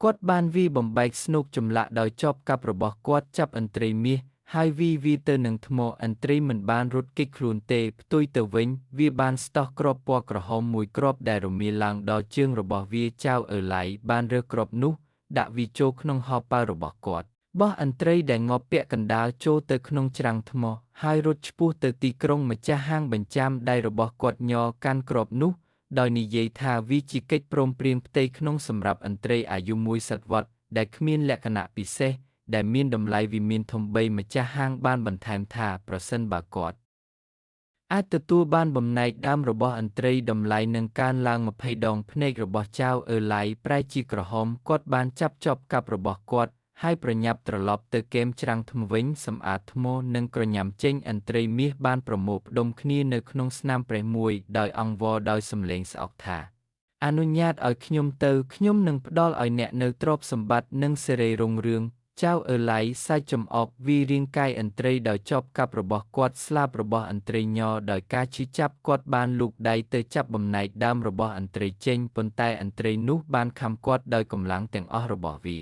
គាត់បានវាបំបែកស្នូកចម្លាក់ដោយចបកាប់របស់គាត់ចាប់ឥន្ទ្រីមាសហើយវាទៅនឹងថ្មឥន្ទ្រីមិនបានរត់គេចខ្លួនទេផ្ទុយទៅវិញវាបានស្ទោះគ្រាប់ពណ៌ក្រហមមួយគ្រាប់ដែលរមៀលឡើងដល់ជើងរបស់វាចៅអឺឡៃបានរើសគ្រាប់នោះដាក់វាចូលក្នុងហោប៉ៅរបស់គាត់បោះឥន្ទ្រីដែលងាប់ពាក់កណ្ដាលចូលទៅក្នុងច្រាំងថ្មហើយរត់ឆ្ពោះទៅទីក្រុងម្ចាស់ហាងបញ្ចាំដៃរបស់គាត់ញ័រកាន់គ្រាប់នោះដោយនិយាយថាវាជាកិច្ចព្រមព្រៀងផ្ទៃក្នុងសម្រាប់ឥន្ទ្រីអាយុ1សតវត្សដែលគ្មានលក្ខណៈពិសេសដែលមានតម្លៃវិមានធំបីម្ចាស់ហាងបានបន្ថែមថាប្រសិនបើគាត់អាចទទួលបានបំណែកដើមរបស់ឥន្ទ្រីតម្លៃនឹងកើនឡើង20ដងភ្នែករបស់ចៅអឺឡៃប្រែជាក្រហមគាត់បានចាប់ចបកាប់របស់គាត់ហើយប្រញាប់ត្រឡប់ទៅគែមច្រាំងថ្មវិញសម្អាតថ្មនិងក្រញាំចេញឥន្ទ្រីមាសបានប្រមូលផ្ដុំគ្នានៅក្នុងស្នាមព្រះមួយដោយអង្វរដោយសំឡេងស្អុកថាអនុញ្ញាតឲ្យខ្ញុំទៅខ្ញុំនឹងផ្ដល់ឲ្យអ្នកនៅទ្រព្យសម្បត្តិនិងសេរីរុងរឿងចៅអឺឡៃសាច់ចំអកវារាងកាយឥន្ទ្រីដោយចបកាប់របស់គាត់ស្លាបរបស់ឥន្ទ្រីញ័រដោយការឈឺចាប់គាត់បានលូកដៃទៅចាប់បំណែកដើមរបស់ឥន្ទ្រីចេញប៉ុន្តែឥន្ទ្រីនោះបានខំគាត់ដោយកម្លាំងទាំងអស់របស់វា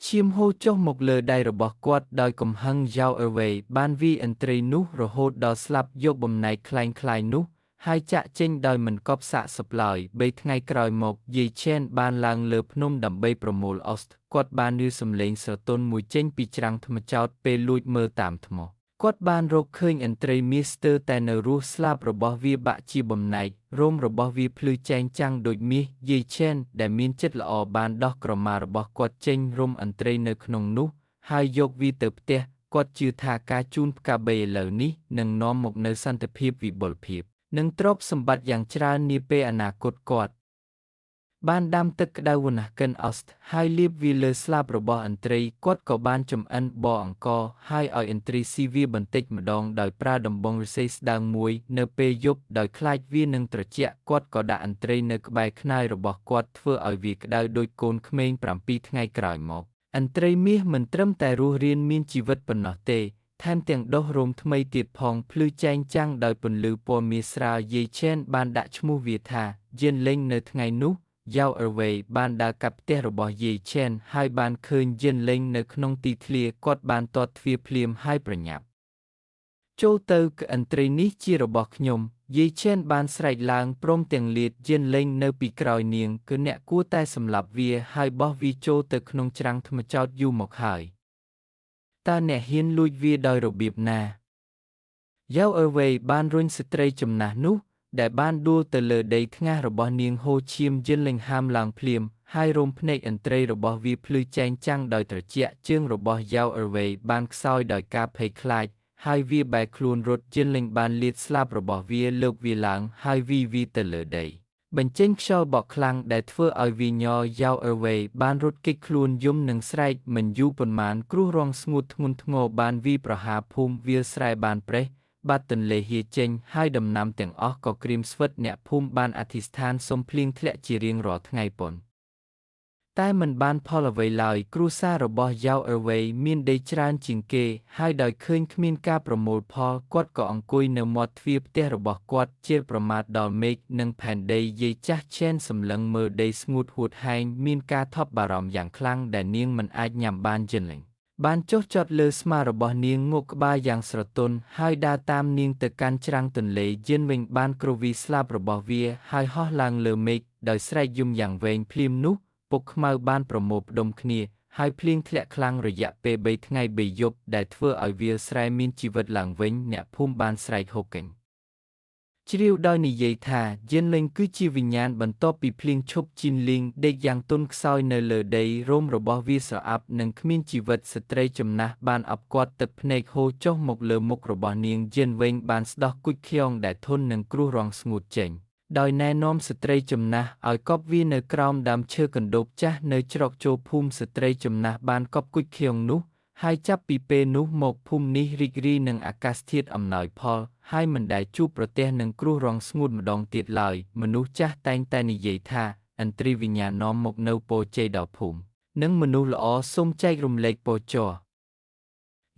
ឈាមហូរចុះមកលើដៃរបស់គាត់ដោយកំហឹងយ៉ាវអឺវេបានវាឥន្ទ្រីនោះរហូតដល់ស្លាប់យកបំណែកคล้ายៗនោះហើយចាក់ចេញដោយមិនកប់សាកសពឡើយ3ថ្ងៃក្រោយមកយាយឆេនបានឡើងលើភ្នំដើម្បីប្រមូលអុសគាត់បានឮសំឡេងស្រទន់មួយចេញពីច្រាំងថ្មចោតពេលលួចមើលតាមថ្មគាត់បានរកឃើញឥន្ទ្រីមាសស្ទើរតែនៅរស់ស្លាបរបស់វាបាក់ជាបំណែករោមរបស់វាភ្លឺចែងចាំងដូចមាសយាយឆេនដែលមានចិត្តល្អបានដោះក្រមារបស់គាត់ចេញរុំឥន្ទ្រីនៅក្នុងនោះហើយយកវាទៅផ្ទះគាត់ជឿថាការជូនផ្កាបីឥឡូវនេះនឹងនាំមកនូវសន្តិភាពវិបុលភាពនិងទ្រព្យសម្បត្តិយ៉ាងច្រើននាពេលអនាគតគាត់បានដាំទឹកក្តៅវណ្ណកិនអស្តហើយលាបវាលើស្លាបរបស់ឥន្ទ្រីគាត់ក៏បានចំអិនបបរអង្ករហើយឲ្យឥន្ទ្រីស៊ីវាបន្តិចម្ដងដោយប្រើដំបងឫស្សីស្ដើងមួយនៅពេលយប់ដោយខ្លាចវានឹងត្រជាក់គាត់ក៏ដាក់ឥន្ទ្រីនៅក្បែរខ្នើយរបស់គាត់ធ្វើឲ្យវាក្តៅដូចកូនក្មេង7ថ្ងៃក្រោយមកឥន្ទ្រីមាសមិនត្រឹមតែរស់រានមានជីវិតប៉ុណ្ណោះទេថែមទាំងដុះរោមថ្មីទៀតផងភ្លឺចែងចាំងដោយពន្លឺពណ៌មាសស្រាលយាយឆេនបានដាក់ឈ្មោះវាថាយិនលេងនៅថ្ងៃនោះយ៉ាវអឺវេបានដើរកាត់ផ្ទះរបស់យាយឆេនហើយបានឃើញយិនលេងនៅក្នុងទីធ្លាគាត់បានទាត់ទ្វារភ្លាមហើយប្រញាប់ចូលទៅគឺឥន្ទ្រីនេះជារបស់ខ្ញុំយាយឆេនបានស្រែកឡើងព្រមទាំងលាតយិនលេងនៅពីក្រោយនាងគឺអ្នកគួរតែសម្លាប់វាហើយបោះវាចូលទៅក្នុងច្រាំងថ្មចោតយូរមកហើយតើអ្នកហ៊ានលួចវាដោយរបៀបណាយ៉ាវអឺវេបានរុញស្ត្រីចំណាស់នោះដែលបានដួលទៅលើដីថ្ងាសរបស់នាងហូឈាមយិនលេងហាមឡើងភ្លាមហើយរោមភ្នែកឥន្ទ្រីរបស់វាភ្លឺចែងចាំងដោយត្រជាក់ជើងរបស់យ៉ាវអឺវេបានខ្សោយដោយការភ័យខ្លាចហើយវាបែរខ្លួនរត់យិនលេងបានលាតស្លាបរបស់វាលើកវាឡើងហើយវាទៅលើដីបញ្ចេញខ្យល់បក់ខ្លាំងដែលធ្វើឲ្យវាញ័រយ៉ាវអឺវេបានរត់គេចខ្លួនយំនឹងស្រែកមិនយូរប៉ុន្មានគ្រោះរាំងស្ងួតធ្ងន់ធ្ងរបានវាប្រហារភូមិវាលស្រែបានប្រេះបាត់ទន្លេហៀចេញហើយដំណាំទាំងអស់ក៏ក្រៀមស្វិតអ្នកភូមិបានអធិស្ឋានសុំភ្លៀងធ្លាក់ជារៀងរាល់ថ្ងៃប៉ុនតែមិនបានផលអ្វីឡើយគ្រួសាររបស់យ៉ាវអឺវេមានដីច្រើនជាងគេហើយដោយឃើញគ្មានការប្រមូលផលគាត់ក៏អង្គុយនៅមាត់ទ្វារផ្ទះរបស់គាត់ជាប្រមាថដល់មេឃនិងផែនដីយាយចាស់ឆេនសម្លឹងមើលដីស្ងួតហួតហែងមានការថប់បារម្ភយ៉ាងខ្លាំងដែលនាងមិនអាចញ៉ាំបានយិនលេងបានចុះចតលើស្មារបស់នាងងក់ក្បាលយ៉ាងស្រទន់ហើយដើរតាមនាងទៅកាន់ច្រាំងទន្លេយិនវិញបានគ្រវីស្លាបរបស់វាហើយហោះឡើងលើមេឃដោយស្រែកយំយ៉ាងវែងភ្លាមនោះពុកខ្មៅបានប្រមូលផ្ដុំគ្នាហើយភ្លៀងធ្លាក់ខ្លាំងរយៈពេល3ថ្ងៃ3យប់ដែលធ្វើឲ្យវាលស្រែមានជីវិតឡើងវិញអ្នកភូមិបានស្រែកហូកេញជ្រាវដោយនិយាយថាយិនលេងគឺជាវិញ្ញាណបន្ទាប់ពីភ្លៀងឈប់ជីនលីងដេកយ៉ាងទន់ខ្សោយនៅលើដីរោមរបស់វាស្រអាប់និងគ្មានជីវិតស្ត្រីចំណាស់បានអបគាត់ទឹកភ្នែកហូរចុះមកលើមុខរបស់នាងយិនវិញបានស្ដោះគុជខៀងដែលធន់នឹងគ្រោះរាំងស្ងួតចេញដោយណែនាំស្ត្រីចំណាស់ឲ្យកប់វានៅក្រោមដើមឈើកណ្ដូបចាស់នៅច្រកចូលភូមិស្ត្រីចំណាស់បានកប់គុជខៀងនោះហើយចាប់ពីពេលនោះមកភូមិនេះរីករាយនឹងអាកាសធាតុអំណោយផលហើយមិនដែលជួបប្រទះនឹងគ្រោះរាំងស្ងួតម្ដងទៀតឡើយមនុស្សចាស់តែងតែនិយាយថាឥន្ទ្រីវិញ្ញាណនាំមកនៅពរជ័យដល់ភូមិនិងមនុស្សល្អសូមចែករំលែកពរជ័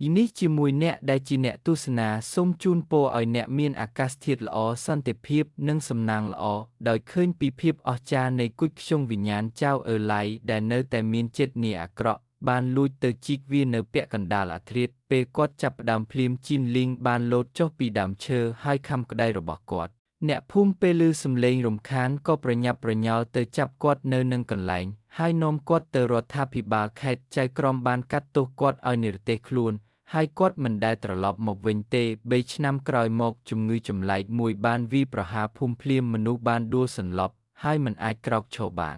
យ យនេះជាមួយអ្នកដែលជាអ្នកទស្សនាសូមជូនពរឲ្យអ្នកមានអាកាសធាតុល្អសន្តិភាពនិងសំណាងល្អដោយឃើញពីភាពអស្ចារ្យនៃគុជខ្យងវិញ្ញាណចៅអឺឡៃដែលនៅតែមានចិត្តនាអាក្រក់បានលួចទៅជីកវានៅពាក់កណ្ដាលអាធ្រាត្រពេលគាត់ចាប់ផ្ដើមភ្លាមជីនលីងបានលោតចុះពីដើមឈើហើយខំក្ដីរបស់គាត់អ្នកភូមិពេលឮសំឡេងរំខានក៏ប្រញាប់ប្រញ័រទៅចាប់គាត់នៅនឹងកន្លែងហើយនាំគាត់ទៅរដ្ឋាភិបាលខេត្តចៅក្រមបានកាត់ទោសគាត់ឲ្យនិរទេសខ្លួនហើយគាត់មិនដែលត្រឡប់មកវិញទេ3ឆ្នាំក្រោយមកជំងឺចម្លែកមួយបានវាយប្រហារភូមិភ្លាមមនុស្សបានដួលសន្លប់ហើយមិនអាចក្រោកឈរបាន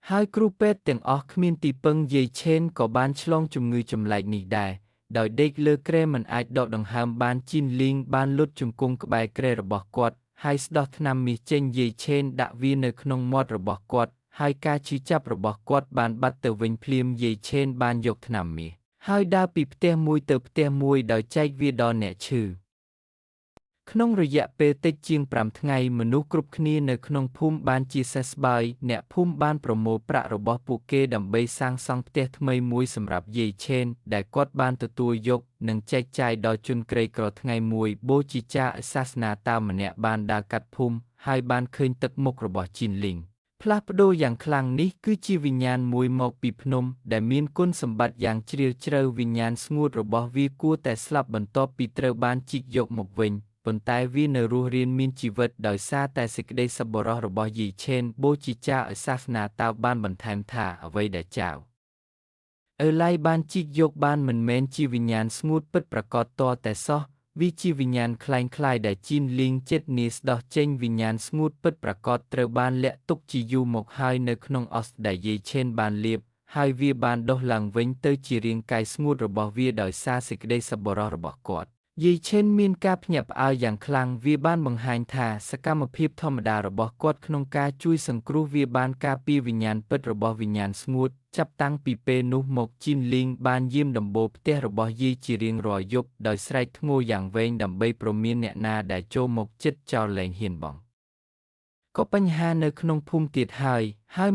ហើយគ្រូពេទ្យទាំងអស់គ្មានទីពឹងយាយឆេនក៏បានឆ្លងជំងឺចម្លែកនេះដែរដោយដេកលើគ្រែមិនអាចដកដង្ហើមបានជីនលីងបានលុតជង្គង់ក្បែរគ្រែរបស់គាត់ហើយស្ដោះថ្នាំមាសចេញយាយឆេនដាក់វានៅក្នុងមាត់របស់គាត់ហើយការឈឺចាប់របស់គាត់បានបាត់ទៅវិញភ្លាមយាយឆេនបានយកថ្នាំមាសហើយដើរពីផ្ទះមួយទៅផ្ទះមួយដោយចែកវាដល់អ្នកឈឺក្នុងរយៈពេលតិចជាង5ថ្ងៃមនុស្សគ្រប់គ្នានៅក្នុងភូមិបានជាសះស្បើយអ្នកភូមិបានប្រមូលប្រាក់របស់ពួកគេដើម្បីសាងសង់ផ្ទះថ្មីមួយសម្រាប់យាយឆេនដែលគាត់បានទទួលយកនិងចែកចាយដល់ជនក្រីក្រថ្ងៃមួយបូជាចារ្យសាសនាតាម្នាក់បានដើរកាត់ភូមិហើយបានឃើញទឹកមុខរបស់ជីនលីងផ្លាស់ប្ដូរយ៉ាងខ្លាំងនេះគឺជាវិញ្ញាណមួយមកពីភ្នំដែលមានគុណសម្បត្តិយ៉ាងជ្រាលជ្រៅវិញ្ញាណស្ងួតរបស់វាគួរតែស្លាប់បន្ទាប់ពីត្រូវបានជីកយកមកវិញប៉ុន្តែវានៅរស់រានមានជីវិតដោយសារតែសេចក្តីសប្បុរសរបស់យាយឆេនបូជាចារ្យសាសនាតាបានបន្ថែមថាអ្វីដែលចៅអឺឡៃបានជីកយកបានមិនមែនជាវិញ្ញាណស្ងួតពិតប្រាកដទាល់តែសោះវាជាវិញ្ញាណคล้ายៗដែលជីនលីងចិត្តនាស្ដោះចេញវិញ្ញាណស្ងួតពិតប្រាកដត្រូវបានលាក់ទុកជាយូរមកហើយនៅក្នុងអស្ដែលយាយឆេនបានលាបហើយវាបានដុះឡើងវិញទៅជារាងកាយស្ងួតរបស់វាដោយសារសេចក្តីសប្បុរសរបស់គាត់យាយឆេនមានការភ្ញាក់ផ្អើលយ៉ាងខ្លាំងវាបានបង្ហាញថាសកម្មភាពធម្មតារបស់គាត់ក្នុងការជួយសង្គ្រោះវាបានការពារវិញ្ញាណពិតរបស់វិញ្ញាណស្ងួតចាប់តាំងពីពេលនោះមកជីនលីងបានយាមដំបូលផ្ទះរបស់យាយជារៀងរាល់យប់ដោយស្រែកធ្ងោយ៉ាងវែងដើម្បីព្រមានអ្នកណាដែលចូលមកជិតចោលលែងហ៊ានបង់ក៏បញ្ហានៅក្នុងភូមិទៀតហើយ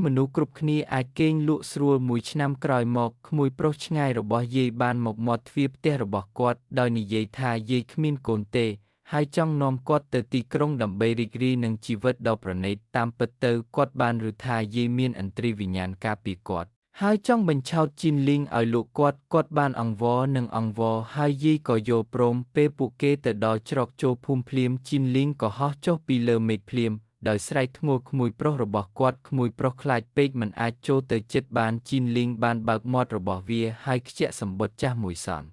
មនុស្សគ្រប់គ្នាអាចគេងលក់ស្រួលមួយឆ្នាំក្រោយមកក្មួយប្រុសឆ្ងាយរបស់យាយបានមកមាត់ទ្វារផ្ទះរបស់គាត់ដោយនិយាយថាយាយគ្មានកូនទេហើយចង់នាំគាត់ទៅទីក្រុងដើម្បីរីករាយនឹងជីវិតដ៏ប្រណីតតាមពិតទៅគាត់បានឮថាយាយមានឥន្ទ្រីវិញ្ញាណការពារគាត់ហើយចង់បញ្ឆោតជីនលីងឲ្យលោកគាត់បានអង្វរនិងអង្វរហើយយាយក៏យល់ព្រមពេលពួកគេទៅដល់ច្រកចូលភូមិភ្លាមជីនលីងក៏ហោះចុះពីលើមេឃភ្លាមដោយស្រែកធ្ងោក្មួយប្រុសរបស់គាត់ក្មួយប្រុសខ្លាចពេកមិនអាចចូលទៅជិតបានជីនលីងបានបើកមាត់របស់វាហើយខ្ជាក់សំបុត្រចាស់មួយសន្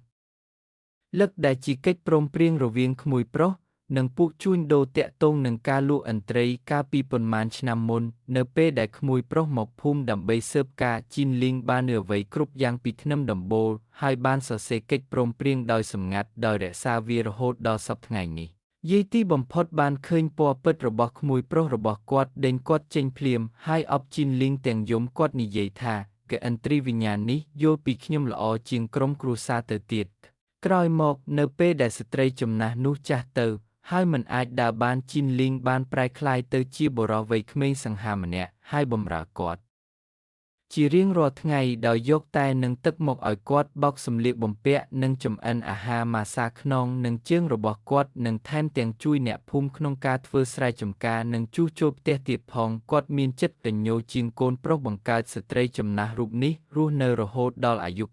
លឹកដែលជាកិច្ចព្រមព្រៀងរវាងក្មួយប្រុសនិងពួកជួញដូរតាក់ទងនឹងការលក់ឥន្ទ្រីកាលពីប៉ុន្មានឆ្នាំមុននៅពេលដែលក្មួយប្រុសមកភូមិដើម្បីស៊ើបការជីនលីងបាននៅអ្វីគ្រប់យ៉ាងពីធ្នឹមដំបូលហើយបានសរសេរកិច្ចព្រមព្រៀងដោយសម្ងាត់ដោយរក្សាវារហូតដល់សព្វថ្ងៃនេះយាយទីបំផុតបានឃើញពណ៌ពិតរបស់ក្មួយប្រុសរបស់គាត់ដេញគាត់ចេញភ្លាមហើយអបជីនលីងទាំងយំគាត់និយាយថាកឥន្ទ្រីវិញ្ញាណនេះយល់ពីខ្ញុំល្អជាងក្រុមគ្រួសារទៅទៀតក្រោយមកនៅពេលដែលស្ត្រីចំណាស់នោះចាស់ទៅហើយមិនអាចដើរបានជីនលីងបានប្រែក្លាយទៅជាបុរសវ័យក្មេងសង្ហាម្នាក់ហើយបម្រើគាត់ជារៀងរាល់ថ្ងៃដោយយកតែនឹងទឹកមកឲ្យគាត់បោកសម្លៀកបំពាក់និងចម្អិនអាហារម៉ាសាខ្នងនិងជើងរបស់គាត់និងថែមទាំងជួយអ្នកភូមិក្នុងការធ្វើស្រែចម្ការនិងជួសជុលផ្ទះទៀតផងគាត់មានចិត្តកញ្ញូជាងកូនប្រុសបង្កើតស្ត្រីចំណាស់រូបនេះរស់នៅរហូតដល់អាយុ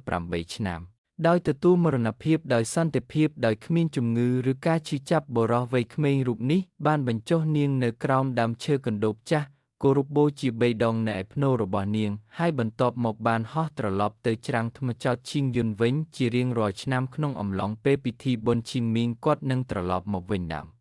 98ឆ្នាំដោយទទួលមរណភាពដោយសន្តិភាពដោយគ្មានជំងឺឬការឈឺចាប់បុរសវ័យក្មេងរូបនេះបានបញ្ចុះនាងនៅក្រោមដើមឈើកណ្ដូបចាស់គោរពបូជា3ដងនៅឯភ្នូររបស់នាងហើយបន្ទាប់មកបានហោះត្រឡប់ទៅច្រាំងថ្មចោតឈីងយុនវិញជារៀងរាល់ឆ្នាំក្នុងអំឡុងពេលពិធីបុណ្យឈីងមីងគាត់នឹងត្រឡប់មកវិញដើម្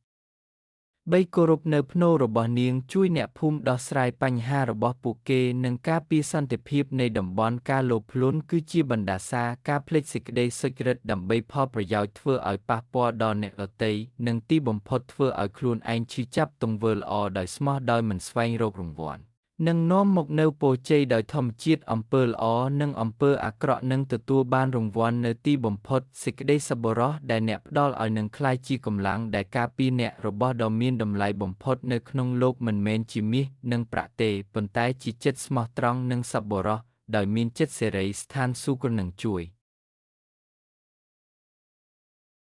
បីគោរពនៅភ្នូររបស់នាងជួយអ្នកភូមិដោះស្រាយបញ្ហារបស់ពួកគេនិងការពារសន្តិភាពនៃតំបន់ការលោភលន់គឺជាបណ្ដាសាការភ្លេចសេចក្តីសុចរិតដើម្បីផលប្រយោជន៍ធ្វើឲ្យប៉ះពាល់ដល់អ្នកដទៃនិងទីបំផុតធ្វើឲ្យខ្លួនឯងឈឺចាប់ទង្វើល្អដោយស្មោះដោយមិនស្វែងរករង្វាន់នឹងនាំមកនូវពរជ័យដោយធម្មជាតិអំពើល្អនិងអំពើអាក្រក់នឹងទទួលបានរង្វាន់នៅទីបំផុតសេចក្តីសប្បុរសដែលអ្នកផ្ដល់ឲ្យនឹងក្លាយជាកម្លាំងដែលការពារអ្នករបស់ដ៏មានតម្លៃបំផុតនៅក្នុងโลกមិនមែនជាមាសនិងប្រាក់ទេប៉ុន្តែជាចិត្តស្មោះត្រង់និងសប្បុរសដោយមានចិត្តសេរីស្ថានសួគ៌នឹងជួយ